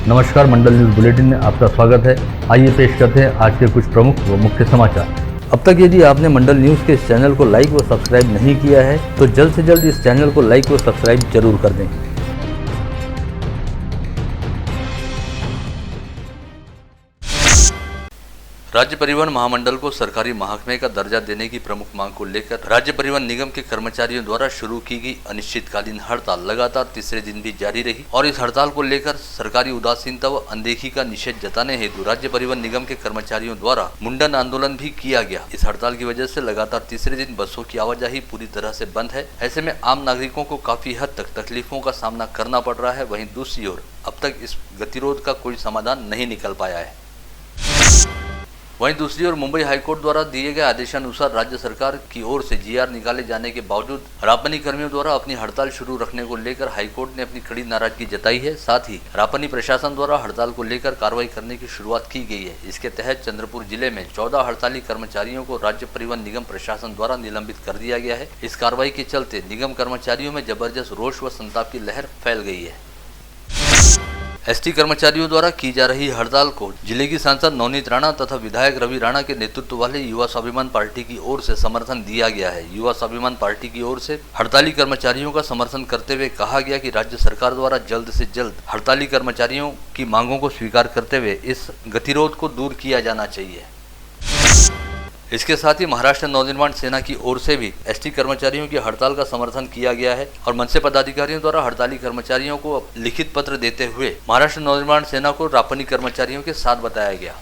नमस्कार, मंडल news bulletin में आपका स्वागत है। आइए पेश करते हैं आज के कुछ प्रमुख व मुख्य समाचार। अब तक यदि आपने मंडल न्यूज़ के इस चैनल को लाइक व सब्सक्राइब नहीं किया है तो जल्द से जल्द इस चैनल को लाइक व सब्सक्राइब जरूर कर दें। राज्य परिवहन महामंडल को सरकारी महकमे का दर्जा देने की प्रमुख मांग को लेकर राज्य परिवहन निगम के कर्मचारियों द्वारा शुरू की गई अनिश्चितकालीन हड़ताल लगातार तीसरे दिन भी जारी रही और इस हड़ताल को लेकर सरकारी उदासीनता व अनदेखी का निषेध जताने हेतु राज्य परिवहन निगम के कर्मचारियों द्वारा मुंडन आंदोलन भी किया गया। इस हड़ताल की वजह से लगातार तीसरे दिन बसों की आवाजाही पूरी तरह से बंद है। ऐसे में आम नागरिकों को काफी हद तक तकलीफों का सामना करना पड़ रहा है। वहीं दूसरी ओर अब तक इस गतिरोध का कोई समाधान नहीं निकल पाया है। वहीं दूसरी ओर मुंबई हाईकोर्ट द्वारा दिए गए आदेशानुसार राज्य सरकार की ओर से जीआर निकाले जाने के बावजूद रापनी कर्मियों द्वारा अपनी हड़ताल शुरू रखने को लेकर हाईकोर्ट ने अपनी कड़ी नाराजगी जताई है। साथ ही रापनी प्रशासन द्वारा हड़ताल को लेकर कार्रवाई करने की शुरुआत की गई है। इसके तहत चंद्रपुर जिले में 14 हड़ताली कर्मचारियों को राज्य परिवहन निगम प्रशासन द्वारा निलंबित कर दिया गया है। इस कार्रवाई के चलते निगम कर्मचारियों में जबरदस्त रोष व संताप की लहर फैल गई है। एसटी कर्मचारियों द्वारा की जा रही हड़ताल को जिले की सांसद नवनीत राणा तथा विधायक रवि राणा के नेतृत्व वाले युवा स्वाभिमान पार्टी की ओर से समर्थन दिया गया है। युवा स्वाभिमान पार्टी की ओर से हड़ताली कर्मचारियों का समर्थन करते हुए कहा गया कि राज्य सरकार द्वारा जल्द से जल्द हड़ताली कर्मचारियों की मांगों को स्वीकार करते हुए इस गतिरोध को दूर किया जाना चाहिए। इसके साथ ही महाराष्ट्र नवनिर्माण सेना की ओर से भी एसटी कर्मचारियों की हड़ताल का समर्थन किया गया है और मनसे पदाधिकारियों द्वारा हड़ताली कर्मचारियों को लिखित पत्र देते हुए महाराष्ट्र नवनिर्माण सेना को रापनी कर्मचारियों के साथ बताया गया।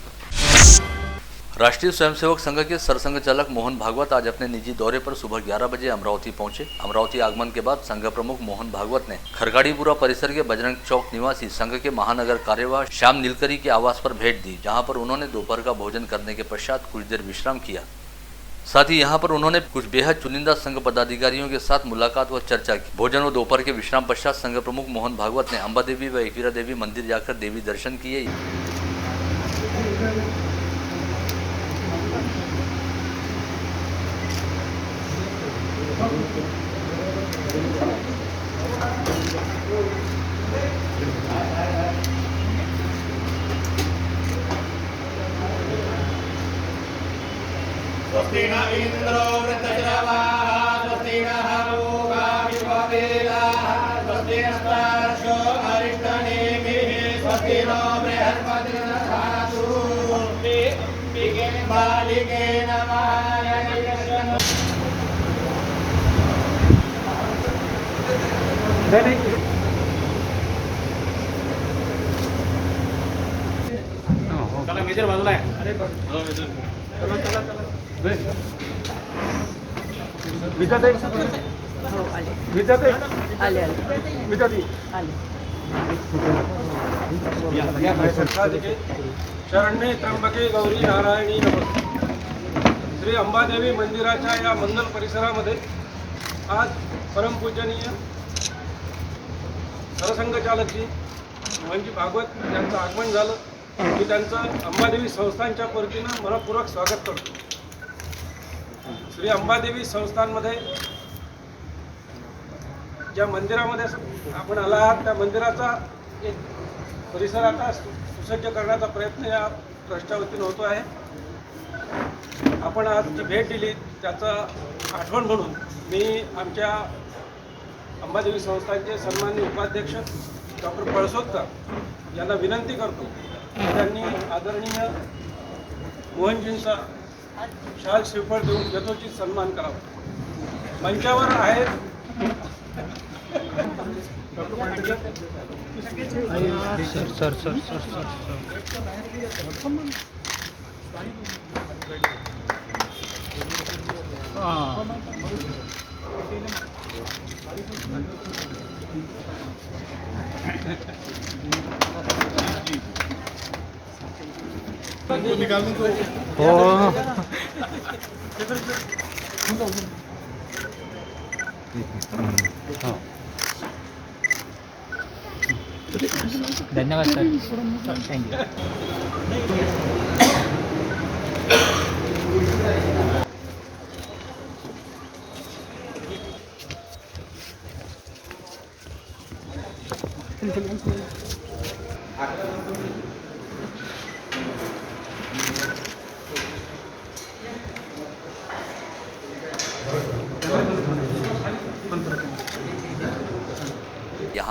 राष्ट्रीय स्वयंसेवक संघ के सरसंघ चालक मोहन भागवत आज अपने निजी दौरे पर सुबह 11 बजे अमरावती पहुंचे। अमरावती आगमन के बाद संघ प्रमुख मोहन भागवत ने खरगाड़ीपुरा परिसर के बजरंग चौक निवासी संघ के महानगर कार्यवाह श्याम नीलकरी के आवास पर भेंट दी, जहां पर उन्होंने दोपहर का भोजन करने के पश्चात कुछ देर विश्राम किया। साथ ही यहां पर उन्होंने कुछ बेहद चुनिंदा संघ पदाधिकारियों के साथ मुलाकात व चर्चा की। भोजन व दोपहर के विश्राम पश्चात संघ प्रमुख मोहन भागवत ने अंबा देवी व एकवीरा देवी मंदिर जाकर देवी दर्शन किए। स्वस्ति न इंद्रो वृद्धश्रवाः स्वस्ति नः पूषा विश्ववेदाः स्वस्ति नस्तार्क्ष्यो अरिष्टनेमिः स्वस्ति नो बृहस्पतिर्दधातु बालिके नमः। चला मेजर बाजूला आहे। अरे चला चला चला शरण्ये त्र्यंबके गौरी नारायणी नमः। श्री अंबादेवी मंदिराच्या या मंदल परिसरामध्ये आज परमपूजनीय सरसंघ चालकजी मोहनजी भागवत यांचं आगमन झालं। मी त्यांचं अंबादेवी संस्थानच्या वतीनं मनपूर्वक स्वागत करतो। श्री अंबादेवी संस्थानमध्ये ज्या मंदिरामध्ये आपण आला आहात त्या मंदिराचा एक परिसर आता सुसज्ज करण्याचा प्रयत्न या ट्रस्टच्या वतीनं होतो आहे। आपण आज जी भेट दिली त्याचं आठवण म्हणून मी आमच्या अंबादेवी संस्थानचे सन्माननीय उपाध्यक्ष डॉक्टर पळसोदकर यांना विनंती करतो की त्यांनी आदरणीय मोहनजींचा शाल श्रीफळ देऊन यथोचित सन्मान करावा। मंचावर आहेत सर धन्यवाद सर, थैंक यू। यहाँ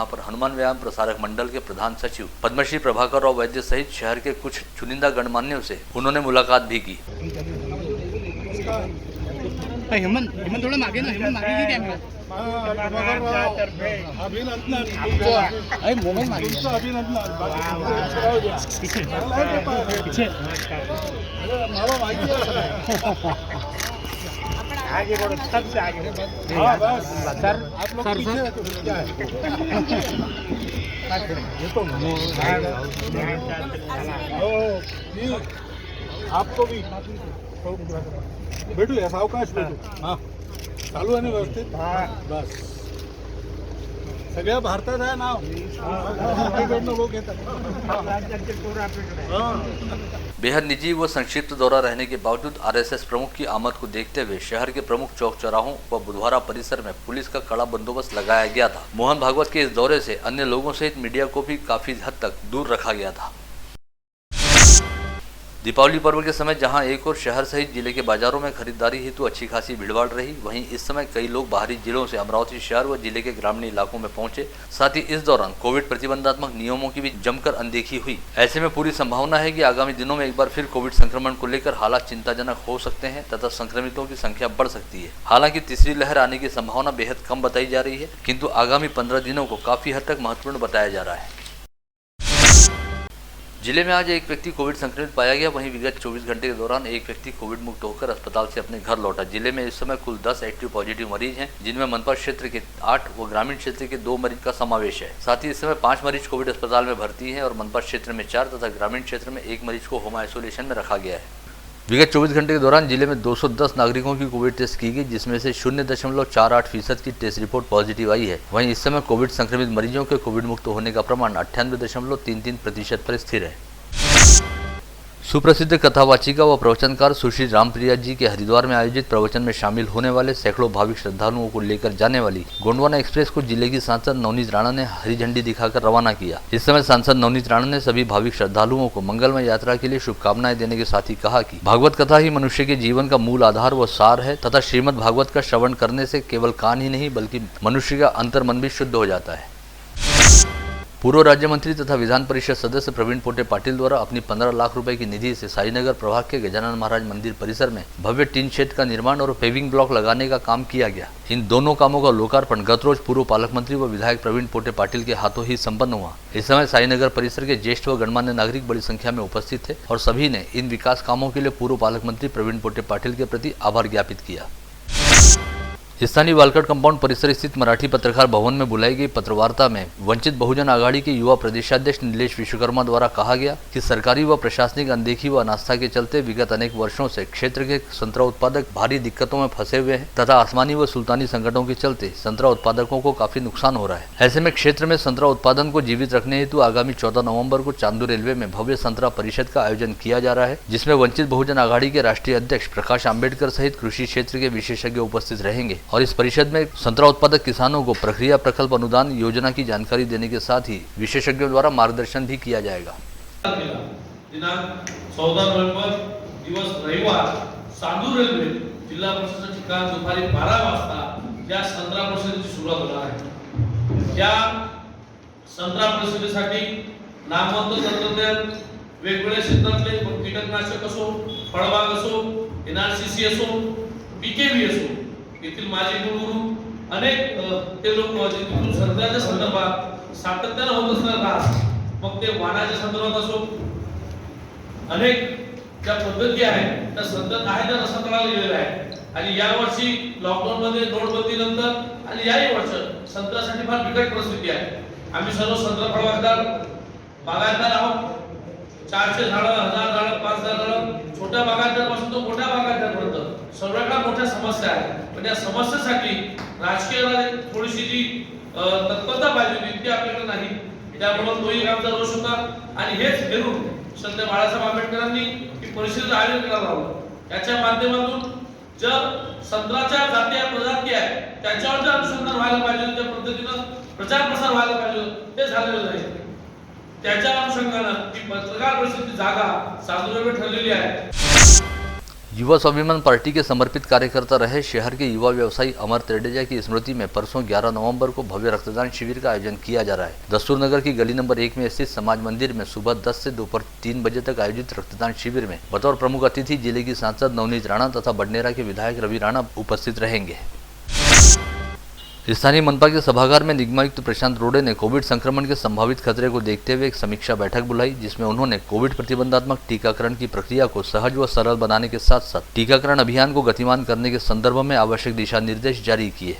पर हनुमान व्यायाम प्रसारक मंडल के प्रधान सचिव पद्मश्री प्रभाकर राव वैद्य सहित शहर के कुछ चुनिंदा गणमान्यों से उन्होंने मुलाकात भी की। हेमंत थोड़ा मागे ना, हेमंत मागे की कॅमेरा मोबाईल मागे आगे बढ़ो, सबसे आगे। हाँ बस सर, आप लोग पीछे क्या है? ये तो आपको भी भेटूया सावकाश भेटू। हाँ चालू आहे ना व्यवस्थित? हाँ बस सगळ्या भारतात आहे नाव आपल्याकडनं लोक येतात। बेहद निजी व संक्षिप्त दौरा रहने के बावजूद आरएसएस प्रमुख की आमद को देखते हुए शहर के प्रमुख चौक चौराहों व बुधवारा परिसर में पुलिस का कड़ा बंदोबस्त लगाया गया था। मोहन भागवत के इस दौरे से अन्य लोगों सहित मीडिया को भी काफी हद तक दूर रखा गया था। दीपावली पर्व के समय जहां एक और शहर सहित जिले के बाजारों में खरीदारी हेतु अच्छी खासी भीड़भाड़ रही, वहीं इस समय कई लोग बाहरी जिलों से अमरावती शहर व जिले के ग्रामीण इलाकों में पहुंचे। साथ ही इस दौरान कोविड प्रतिबंधात्मक नियमों की भी जमकर अनदेखी हुई। ऐसे में पूरी संभावना है कि आगामी दिनों में एक बार फिर कोविड संक्रमण को लेकर हालात चिंताजनक हो सकते हैं तथा संक्रमितों की संख्या बढ़ सकती है। हालांकि तीसरी लहर आने की संभावना बेहद कम बताई जा रही है, किंतु आगामी 15 दिनों को काफी हद तक महत्वपूर्ण बताया जा रहा है। जिले में आज एक व्यक्ति कोविड संक्रमित पाया गया। वहीं विगत 24 घंटे के दौरान एक व्यक्ति कोविड मुक्त होकर अस्पताल से अपने घर लौटा। जिले में इस समय कुल 10 एक्टिव पॉजिटिव मरीज हैं, जिनमें मनपा क्षेत्र के 8 व ग्रामीण क्षेत्र के 2 मरीज का समावेश है। साथ ही इस समय 5 मरीज कोविड अस्पताल में भर्ती हैं और मनपा क्षेत्र में 4 तथा ग्रामीण क्षेत्र में 1 मरीज को होम आइसोलेशन में रखा गया है। विगत 24 घंटे के दौरान जिले में 210 नागरिकों की कोविड टेस्ट की गई, जिसमें से 0.48% की टेस्ट रिपोर्ट पॉजिटिव आई है। वहीं इस समय कोविड संक्रमित मरीजों के कोविड मुक्त होने का प्रमाण 98.33% पर स्थिर है। सुप्रसिद्ध कथावाचिका व प्रवचनकार सुश्री रामप्रिया जी के हरिद्वार में आयोजित प्रवचन में शामिल होने वाले सैकड़ों भाविक श्रद्धालुओं को लेकर जाने वाली गोंडवाना एक्सप्रेस को जिले की सांसद नवनीत राणा ने हरी झंडी दिखाकर रवाना किया। इस समय सांसद नवनीत राणा ने सभी भाविक श्रद्धालुओं को मंगलमय यात्रा के लिए शुभकामनाएं देने के साथ ही कहा कि भागवत कथा ही मनुष्य के जीवन का मूल आधार व सार है तथा श्रीमद् भागवत का श्रवण करने से केवल कान ही नहीं बल्कि मनुष्य का अंतर मन भी शुद्ध हो जाता है। पूर्व राज्य मंत्री तथा विधान परिषद सदस्य प्रवीण पोटे पाटिल द्वारा अपनी 15 लाख रुपए की निधि से साईनगर प्रभाग के गजानन महाराज मंदिर परिसर में भव्य टीन शेड का निर्माण और पेविंग ब्लॉक लगाने का काम किया गया। इन दोनों कामों का लोकार्पण गत रोज पूर्व पालक मंत्री व विधायक प्रवीण पोटे पाटिल के हाथों ही संपन्न हुआ। इस समय साईनगर परिसर के ज्येष्ठ व गणमान्य नागरिक बड़ी संख्या में उपस्थित थे और सभी ने इन विकास कामों के लिए पूर्व पालक मंत्री प्रवीण पोटे पाटिल के प्रति आभार ज्ञापित किया। स्थानीय वालकट कंपाउंड परिसर स्थित मराठी पत्रकार भवन में बुलाई गई पत्रवार्ता में वंचित बहुजन आघाड़ी के युवा प्रदेशाध्यक्ष नीलेश विश्वकर्मा द्वारा कहा गया कि सरकारी व प्रशासनिक अनदेखी व अनास्था के चलते विगत अनेक वर्षों से क्षेत्र के संतरा उत्पादक भारी दिक्कतों में फंसे हुए हैं तथा आसमानी व सुल्तानी संकटों के चलते संतरा उत्पादकों को काफी नुकसान हो रहा है। ऐसे में क्षेत्र में संतरा उत्पादन को जीवित रखने हेतु आगामी 14 नवम्बर को चांदू रेलवे में भव्य संतरा परिषद का आयोजन किया जा रहा है, जिसमें वंचित बहुजन आघाड़ी के राष्ट्रीय अध्यक्ष प्रकाश आम्बेडकर सहित कृषि क्षेत्र के विशेषज्ञ उपस्थित रहेंगे और इस परिषद में संतरा उत्पादक किसानों को प्रक्रिया प्रकल्प अनुदान योजना की जानकारी देने के साथ ही विशेषज्ञों द्वारा मार्गदर्शन भी किया जाएगा। दिनांक 14 नोव्हेंबर दिवस रविवार चांदूर रेल्वे जिल्हा परिषद ठिकाण दुपारी 12 वाजता या संतरा परिषदेची सुरुवात होणार आहे। या संतरा परिषदेसाठी नामवंत तंत्रज्ञान वेगवेगळ्या क्षेत्रातले कीटकनाशक असो, फळबाग असो, एनआरसीसी असो, बीकेव्ही असो, येथील माजी गुरुगुरु अनेक ते लोक तिथून संत्र्याच्या संदर्भात सातत्याने होत असणारा त्रास, मग ते वाणाच्या संदर्भात असो, अनेक ज्या पद्धती आहेत त्या सतत आहे त्या रसातळाला गेलेल्या आहेत आणि या वर्षी लॉकडाऊन मध्ये नोटबंदी नंतर आणि याही वर्ष संत्र्यासाठी फार बिकट परिस्थिती आहे। आम्ही सर्व संत्रा फळबागदार बागायतदार आहोत। 400 झाडं, 1000 झाडं, 5000 झाडं, छोट्या बागायतदारापासून तो मोठ्या बागायतदारापर्यंत सगळ्या मोठ्या समस्या आहेत। पण या समस्येसाठी राजकीय थोडीशी जी तत्परता पाहिजे होती ती आपल्याकडे नाही, त्यामुळे तोही आमचा रोष होता आणि हेच हेरून संत बाळासाहेब आंबेडकरांनी ही परिषदेचं आयोजन करायला लावलं। याच्या माध्यमातून ज्या संत्राच्या जाती प्रजाती आहेत त्याच्यावर जे अनुसंधान व्हायला पाहिजे, त्या पद्धतीनं प्रचार प्रसार व्हायला पाहिजे, ते झालेलं नाही। त्याच्या अनुषंगाने ती पत्रकार परिषदेची जागा चांदूर रेल्वे ठरलेली आहे। युवा स्वाभिमान पार्टी के समर्पित कार्यकर्ता रहे शहर के युवा व्यवसायी अमर त्रेडेजा की स्मृति में परसों 11 नवंबर को भव्य रक्तदान शिविर का आयोजन किया जा रहा है। दस्तूर नगर की गली नंबर 1 में स्थित समाज मंदिर में सुबह 10 से दोपहर 3 बजे तक आयोजित रक्तदान शिविर में बतौर प्रमुख अतिथि जिले की सांसद नवनीत राणा तथा बडनेरा के विधायक रवि राणा उपस्थित रहेंगे। स्थानीय मनपा के सभागार में निगमायुक्त प्रशांत रोडे ने कोविड संक्रमण के संभावित खतरे को देखते हुए एक समीक्षा बैठक बुलाई, जिसमें उन्होंने कोविड प्रतिबंधात्मक टीकाकरण की प्रक्रिया को सहज व सरल बनाने के साथ साथ टीकाकरण अभियान को गतिमान करने के संदर्भ में आवश्यक दिशा निर्देश जारी किए।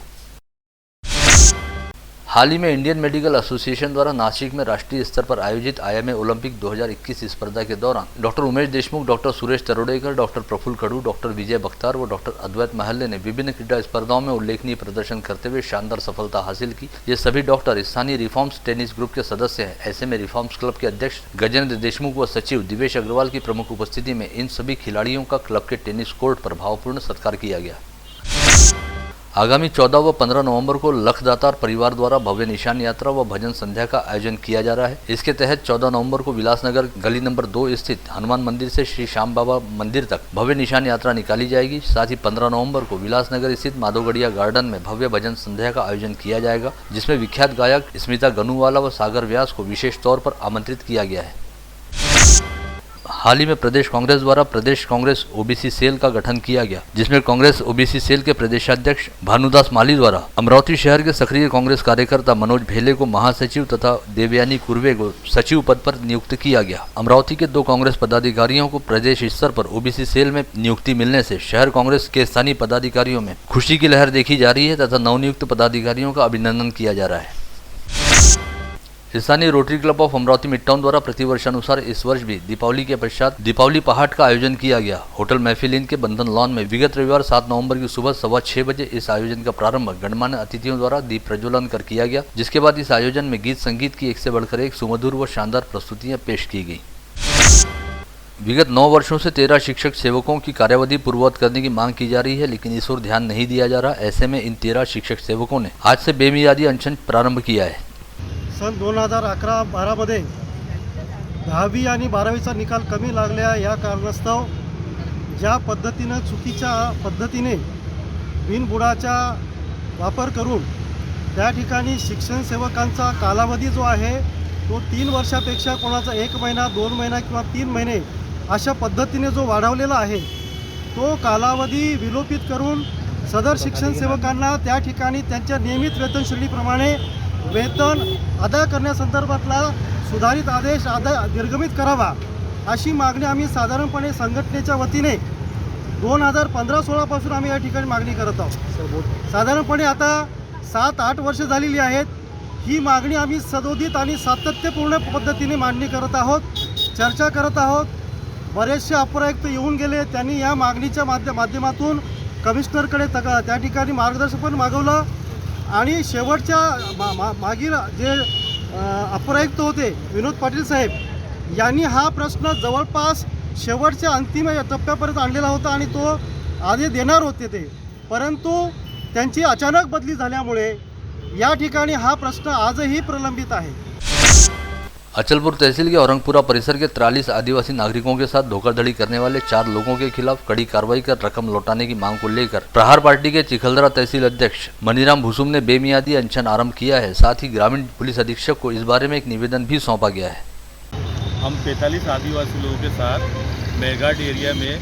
हाल ही में इंडियन मेडिकल एसोसिएशन द्वारा नासिक में राष्ट्रीय स्तर पर आयोजित IMA ओलंपिक 2021 स्पर्धा के दौरान doctor Umesh Deshmukh, doctor Suresh Tarodekar, doctor Praful Khadu, doctor Vijay Bakhtar व डॉक्टर अद्वैत महल्ले ने विभिन्न क्रीडा स्पर्धाओं में उल्लेखनीय प्रदर्शन करते हुए शानदार सफलता हासिल की। ये सभी डॉक्टर स्थानीय रिफॉर्म्स टेनिस ग्रुप के सदस्य हैं। ऐसे में रिफॉर्म्स क्लब के अध्यक्ष गजेंद्र देशमुख व सचिव दिवेश अग्रवाल की प्रमुख उपस्थिति में इन सभी खिलाड़ियों का क्लब के टेनिस कोर्ट पर भावपूर्ण सत्कार किया गया। आगामी 14 व 15 नवंबर को लखदातार परिवार द्वारा भव्य निशान यात्रा व भजन संध्या का आयोजन किया जा रहा है। इसके तहत 14 नवंबर को विलासनगर गली नंबर 2 स्थित हनुमान मंदिर से श्री श्याम बाबा मंदिर तक भव्य निशान यात्रा निकाली जाएगी। साथ ही 15 नवंबर को विलासनगर स्थित माधोगढ़िया गार्डन में भव्य भजन संध्या का आयोजन किया जाएगा, जिसमें विख्यात गायक स्मिता गनूवाला व सागर व्यास को विशेष तौर पर आमंत्रित किया गया है। हाल ही में प्रदेश कांग्रेस द्वारा प्रदेश कांग्रेस ओबीसी सेल का गठन किया गया, जिसमें कांग्रेस ओबीसी सेल के प्रदेशाध्यक्ष भानुदास माली द्वारा अमरावती शहर के सक्रिय कांग्रेस कार्यकर्ता मनोज भेले को महासचिव तथा देवयानी कुर्वे को सचिव पद पर नियुक्त किया गया। अमरावती के 2 कांग्रेस पदाधिकारियों को प्रदेश स्तर पर ओबीसी सेल में नियुक्ति मिलने से शहर कांग्रेस के स्थानीय पदाधिकारियों में खुशी की लहर देखी जा रही है तथा नवनियुक्त पदाधिकारियों का अभिनंदन किया जा रहा है। स्थानीय rotary club of Amravati midtown द्वारा प्रतिवर्षानुसार इस वर्ष भी दीपावली के पश्चात दीपावली पहाट का आयोजन किया गया। होटल महफिल इन के बंधन लॉन में विगत रविवार 7 नवंबर की सुबह 6:15 बजे इस आयोजन का प्रारंभ गणमान्य अतिथियों द्वारा दीप प्रज्वलन कर किया गया, जिसके बाद इस आयोजन में गीत संगीत की एक से बढ़कर एक सुमधुर व शानदार प्रस्तुतियां पेश की गई। विगत 9 वर्षों से 13 शिक्षक सेवकों की कार्यावधि पूर्ववत करने की मांग की जा रही है, लेकिन इस ओर ध्यान नहीं दिया जा रहा। ऐसे में इन 13 शिक्षक सेवकों ने आज से बेमियादी अनशन प्रारंभ किया है। सन 2011-12 मध्ये 10वी आणि 12वीचा निकाल कमी लागल्या या कारणास्तव ज्या पद्धतीनं चुकीच्या पद्धतीने बिनबुडाचा वापर करून त्या ठिकाणी शिक्षण सेवकांचा कालावधी जो आहे तो 3 वर्षापेक्षा कोणाचा 1 महिना 2 महिना किंवा 3 महिने अशा पद्धतीने जो वाढवलेला आहे तो कालावधी विलोपित करून सदर शिक्षण सेवकांना त्या ठिकाणी त्यांच्या नियमित वेतन श्रेणीप्रमाणे वेतन अदा करण्यासंदर्भातला सुधारित आदेश निर्गमित करावा अशी मागणी आम्ही साधारणपणे संघटनेच्या वतीने 2015-16 पासून आम्ही या ठिकाणी मागणी करत आहोत। साधारणपणे आता 7-8 वर्ष झालेली आहेत। ही मागणी आम्ही सदोदित आणि सातत्यपूर्ण पद्धतीने मांडणी करत आहोत, चर्चा करत आहोत। बरेचसे अपरायुक्त येऊन गेले, त्यांनी या मागणीच्या माध्यमातून कमिशनरकडे त्या ठिकाणी मार्गदर्शन पण मागवलं आणि शेवटच्या मागील जे अपरायुक्त होते विनोद पाटील साहेब यांनी हा प्रश्न जवळपास शेवटच्या अंतिम टप्प्यापर्यंत आणलेला होता आणि तो आदेश देणार होते ते, परंतु त्यांची अचानक बदली झाल्यामुळे या ठिकाणी हा प्रश्न आजही प्रलंबित आहे। अचलपुर तहसील के औरंगपुरा परिसर के 43 आदिवासी नागरिकों के साथ धोखाधड़ी करने वाले 4 लोगों के खिलाफ कड़ी कार्रवाई कर रकम लौटाने की मांग को लेकर प्रहार पार्टी के चिखलदरा तहसील अध्यक्ष मनीराम भुसुम ने बेमियादी अनशन आरंभ किया है। साथ ही ग्रामीण पुलिस अधीक्षक को इस बारे में एक निवेदन भी सौंपा गया है। हम 43 आदिवासी लोगों के साथ मेरघाट एरिया में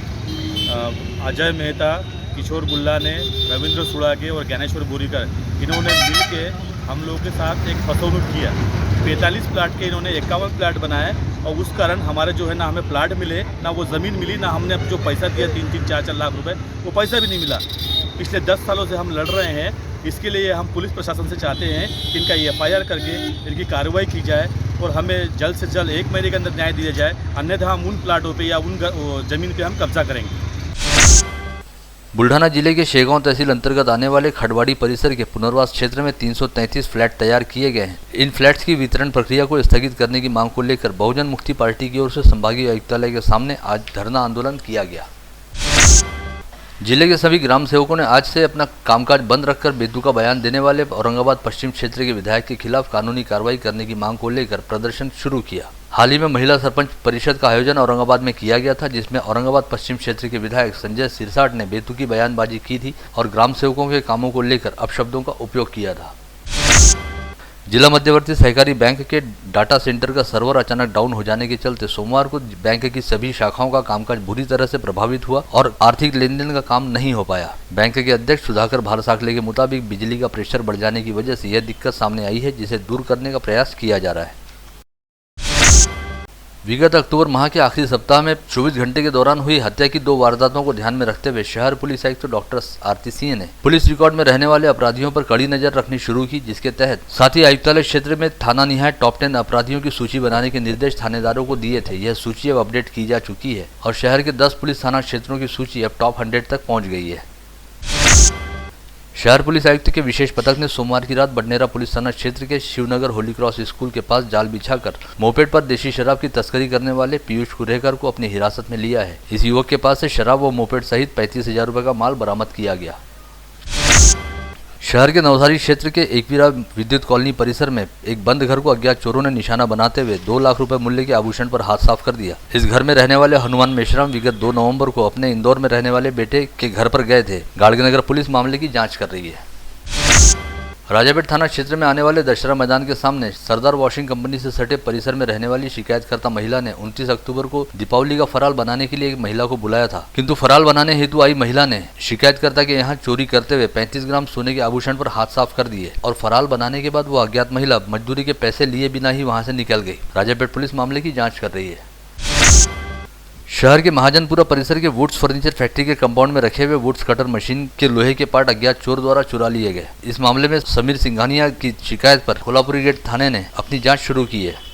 अजय मेहता, किशोर गुल्ला ने, रविंद्र सुड़ाके और ज्ञानेश्वर बोरीकर इन्होंने मिल के हम लोगों के साथ एक फसौनुक किया। 45 प्लाट के इन्होंने 51 प्लाट बनाए और उस कारण हमारे जो है ना हमें प्लाट मिले ना वो ज़मीन मिली, ना हमने जो पैसा दिया 3-3, 4-4 लाख रुपए वो पैसा भी नहीं मिला। पिछले 10 सालों से हम लड़ रहे हैं। इसके लिए हम पुलिस प्रशासन से चाहते हैं कि इनका FIR करके इनकी कार्रवाई की जाए और हमें जल्द से जल्द 1 महीने के अंदर न्याय दिया जाए, अन्यथा हम उन प्लाटों पर या उन ज़मीन पर हम कब्जा करेंगे। बुल्ढाना जिले के शेगांव तहसील अंतर्गत आने वाले खड़वाड़ी परिसर के पुनर्वास क्षेत्र में 333 फ्लैट तैयार किए गए हैं। इन फ्लैट्स की वितरण प्रक्रिया को स्थगित करने की मांग को लेकर बहुजन मुक्ति पार्टी की ओर से संभागीय आयुक्तालय के सामने आज धरना आंदोलन किया गया। जिले के सभी ग्राम सेवकों ने आज से अपना कामकाज बंद रखकर बेतुका का बयान देने वाले औरंगाबाद पश्चिम क्षेत्र के विधायक के खिलाफ कानूनी कार्रवाई करने की मांग को लेकर प्रदर्शन शुरू किया। हाल ही में महिला सरपंच परिषद का आयोजन औरंगाबाद में किया गया था, जिसमें औरंगाबाद पश्चिम क्षेत्र के विधायक संजय सिरसाट ने बेतुकी बयानबाजी की थी और ग्राम सेवकों के कामों को लेकर अपशब्दों का उपयोग किया था। जिला मध्यवर्ती सहकारी बैंक के डाटा सेंटर का सर्वर अचानक डाउन हो जाने के चलते सोमवार को बैंक की सभी शाखाओं का कामकाज बुरी तरह से प्रभावित हुआ और आर्थिक लेन देन का काम नहीं हो पाया। बैंक के अध्यक्ष सुधाकर भारसाकले के मुताबिक बिजली का प्रेशर बढ़ जाने की वजह से यह दिक्कत सामने आई है, जिसे दूर करने का प्रयास किया जा रहा है। विगत अक्टूबर माह के आखिरी सप्ताह में 24 घंटे के दौरान हुई हत्या की 2 वारदातों को ध्यान में रखते हुए शहर पुलिस आयुक्त डॉक्टर आरती सिंह ने पुलिस रिकॉर्ड में रहने वाले अपराधियों पर कड़ी नजर रखनी शुरू की, जिसके तहत साथ ही आयुक्तालय क्षेत्र में थाना निहाय टॉप 10 अपराधियों की सूची बनाने के निर्देश थानेदारों को दिए थे। यह सूची अब अपडेट की जा चुकी है और शहर के 10 पुलिस थाना क्षेत्रों की सूची अब टॉप 100 तक पहुँच गई है। शहर पुलिस आयुक्त के विशेष पथक ने सोमवार की रात बडनेरा पुलिस थाना क्षेत्र के शिवनगर होली क्रॉस स्कूल के पास जाल बिछाकर मोपेड पर देशी शराब की तस्करी करने वाले पीयूष कुरेकर को अपनी हिरासत में लिया है। इस युवक के पास से शराब व मोपेड सहित 35,000 रुपए का माल बरामद किया गया। शहर के नवसारी क्षेत्र के एकवीरा विद्युत कॉलोनी परिसर में एक बंद घर को अज्ञात चोरों ने निशाना बनाते हुए 2 लाख रुपए मूल्य के आभूषण पर हाथ साफ कर दिया। इस घर में रहने वाले हनुमान मेश्राम विगत 2 नवंबर को अपने इंदौर में रहने वाले बेटे के घर पर गए थे। गाड़गीनगर पुलिस मामले की जांच कर रही है। राजापेट थाना क्षेत्र में आने वाले दशहरा मैदान के सामने सरदार वॉशिंग कंपनी से सटे परिसर में रहने वाली शिकायतकर्ता महिला ने 29 अक्टूबर को दीपावली का फराल बनाने के लिए एक महिला को बुलाया था, किंतु फराल बनाने हेतु आई महिला ने शिकायतकर्ता के यहां चोरी करते हुए 35 ग्राम सोने के आभूषण पर हाथ साफ कर दिए और फराल बनाने के बाद वो अज्ञात महिला मजदूरी के पैसे लिए बिना ही वहां से निकल गई। राजापेट पुलिस मामले की जाँच कर रही है। शहर के महाजनपुरा परिसर के वुड्स फर्नीचर फैक्ट्री के कंपाउंड में रखे हुए वुड्स कटर मशीन के लोहे के पार्ट अज्ञात चोर द्वारा चुरा लिए गए। इस मामले में समीर सिंघानिया की शिकायत पर कोल्हापुरी गेट थाने ने अपनी जांच शुरू की है।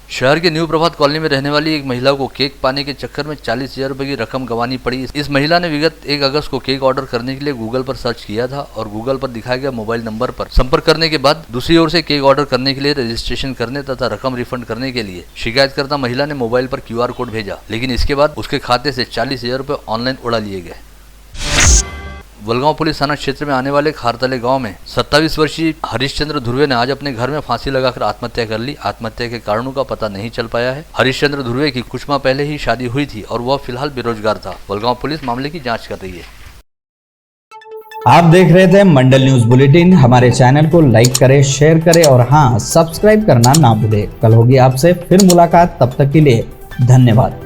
शहर के न्यू प्रभात कॉलोनी में रहने वाली एक महिला को केक पाने के चक्कर में 40,000 रुपए की रकम गंवानी पड़ी। इस महिला ने विगत 1 अगस्त को केक ऑर्डर करने के लिए गूगल पर सर्च किया था और गूगल पर दिखाए गए मोबाइल नंबर पर संपर्क करने के बाद दूसरी ओर से केक ऑर्डर करने के लिए रजिस्ट्रेशन करने तथा रकम रिफंड करने के लिए शिकायतकर्ता महिला ने मोबाइल पर QR कोड भेजा, लेकिन इसके बाद उसके खाते से 40,000 रुपए ऑनलाइन उड़ा लिए गए। वलगांव पुलिस थाना क्षेत्र में आने वाले खारतले गांव में 27 वर्षीय हरिश्चंद्र ध्रुवे ने आज अपने घर में फांसी लगाकर आत्महत्या कर ली। आत्महत्या के कारणों का पता नहीं चल पाया है। हरिश्चंद्र ध्रुवे की कुछ माह पहले ही शादी हुई थी और वह फिलहाल बेरोजगार था। वलगांव पुलिस मामले की जांच कर रही है। आप देख रहे थे मंडल न्यूज बुलेटिन। हमारे चैनल को लाइक करें, शेयर करें और हाँ, सब्सक्राइब करना ना भूलें। कल होगी आपसे फिर मुलाकात, तब तक के लिए धन्यवाद।